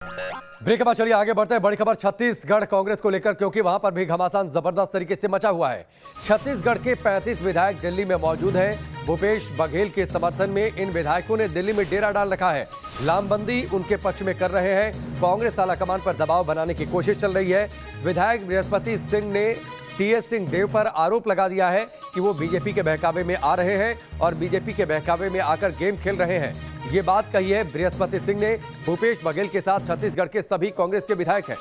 Break के बाद चलिए आगे बढ़ते हैं। बड़ी खबर छत्तीसगढ़ कांग्रेस को लेकर, क्योंकि वहां पर भी घमासान जबरदस्त तरीके से मचा हुआ है। छत्तीसगढ़ के 35 विधायक दिल्ली में मौजूद हैं। भूपेश बघेल के समर्थन में इन विधायकों ने दिल्ली में डेरा डाल रखा है। लामबंदी उनके पक्ष में कर रहे हैं। कांग्रेस आलाकमान पर दबाव बनाने की कोशिश चल रही है। विधायक बृहस्पति सिंह ने टीएस सिंहदेव पर आरोप लगा दिया है कि वो बीजेपी के बहकावे में आ रहे हैं और बीजेपी के बहकावे में आकर गेम खेल रहे हैं। ये बात कही है बृहस्पति सिंह ने। भूपेश बघेल के साथ छत्तीसगढ़ के सभी कांग्रेस के विधायक हैं।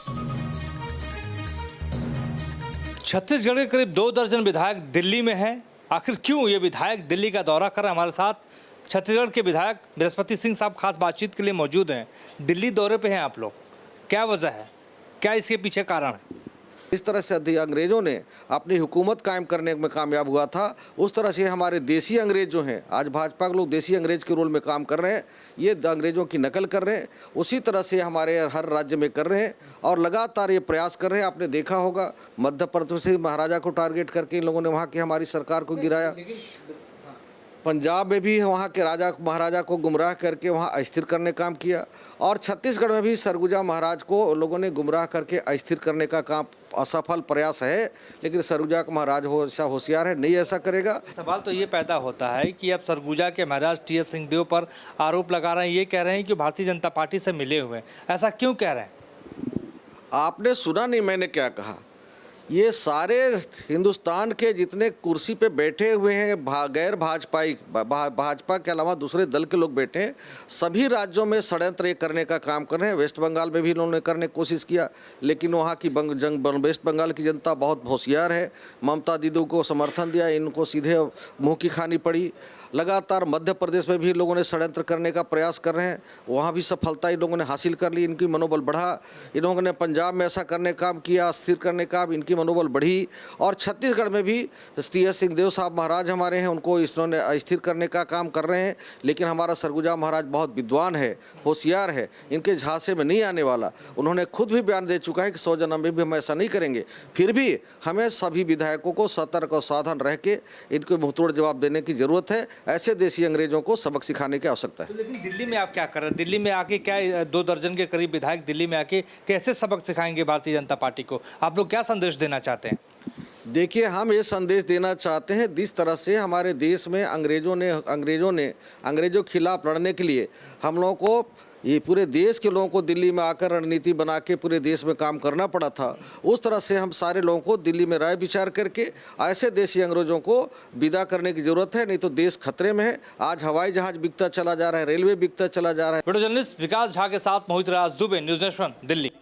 छत्तीसगढ़ के करीब 2 दर्जन विधायक दिल्ली में हैं। आखिर क्यों ये विधायक दिल्ली का दौरा कर रहे हैं? हमारे साथ छत्तीसगढ़ के विधायक बृहस्पति सिंह साहब खास बातचीत के लिए मौजूद हैं। दिल्ली दौरे पे हैं आप लोग, क्या वजह है, क्या इसके पीछे कारण है? इस तरह से अंग्रेज़ों ने अपनी हुकूमत कायम करने में कामयाब हुआ था, उस तरह से हमारे देसी अंग्रेज़ जो हैं, आज भाजपा के लोग देसी अंग्रेज़ के रोल में काम कर रहे हैं, ये अंग्रेज़ों की नकल कर रहे हैं। उसी तरह से हमारे हर राज्य में कर रहे हैं और लगातार ये प्रयास कर रहे हैं। आपने देखा होगा मध्य प्रदेश से महाराजा को टारगेट करके इन लोगों ने वहाँ की हमारी सरकार को गिराया। पंजाब में भी वहाँ के राजा महाराजा को गुमराह करके वहाँ अस्थिर करने काम किया और छत्तीसगढ़ में भी सरगुजा महाराज को लोगों ने गुमराह करके अस्थिर करने का काम असफल प्रयास है। लेकिन सरगुजा का महाराज होशियार है, नहीं ऐसा करेगा। सवाल तो ये पैदा होता है कि अब सरगुजा के महाराज टीएस सिंहदेव पर आरोप लगा रहे हैं, ये कह रहे हैं कि भारतीय जनता पार्टी से मिले हुए हैं। ऐसा क्यों कह रहे हैं? आपने सुना नहीं मैंने क्या कहा? ये सारे हिंदुस्तान के जितने कुर्सी पे बैठे हुए हैं गैर भाजपाई भाजपा के अलावा दूसरे दल के लोग बैठे हैं, सभी राज्यों में षड्यंत्र करने का काम कर रहे हैं। वेस्ट बंगाल में भी इन्होंने करने की कोशिश किया, लेकिन वहाँ की वेस्ट बंगाल की जनता बहुत होशियार है। ममता दीदी को समर्थन दिया, इनको सीधे मुँह की खानी पड़ी। लगातार मध्य प्रदेश में भी लोगों ने षड्यंत्र करने का प्रयास कर रहे हैं, वहाँ भी सफलता इन लोगों ने हासिल कर ली। इनकी मनोबल बढ़ा। इन लोगों ने पंजाब में ऐसा करने का काम किया, अस्थिर करने का, इनकी मनोबल बढ़ी। और छत्तीसगढ़ में भी टीएस सिंहदेव साहब महाराज हमारे हैं, उनको इन्होंने अस्थिर करने का काम कर रहे हैं। लेकिन हमारा सरगुजा महाराज बहुत विद्वान है, होशियार है, इनके झांसे में नहीं आने वाला। उन्होंने खुद भी बयान दे चुका है कि 100 जन्म में भी हम ऐसा नहीं करेंगे। फिर भी हमें सभी विधायकों को सतर्क और सावधान रह के इनको मुंहतोड़ जवाब देने की जरूरत है। ऐसे देसी अंग्रेजों को सबक सिखाने की आवश्यकता है। तो लेकिन दिल्ली में आप क्या कर रहे हैं? दिल्ली में आके क्या 2 दर्जन के करीब विधायक दिल्ली में आके कैसे सबक सिखाएंगे भारतीय जनता पार्टी को? आप लोग क्या संदेश देना चाहते हैं? देखिए, हम ये संदेश देना चाहते हैं, जिस तरह से हमारे देश में अंग्रेजों के खिलाफ लड़ने के लिए हम लोगों को, ये पूरे देश के लोगों को दिल्ली में आकर रणनीति बना के पूरे देश में काम करना पड़ा था, उस तरह से हम सारे लोगों को दिल्ली में राय विचार करके ऐसे देसी अंग्रेजों को विदा करने की जरूरत है। नहीं तो देश खतरे में है। आज हवाई जहाज बिकता चला जा रहा है, रेलवे बिकता चला जा रहा है। वीडियो जर्नलिस्ट विकास झा के साथ मोहित राज दुबे, न्यूज़ नेशन, दिल्ली।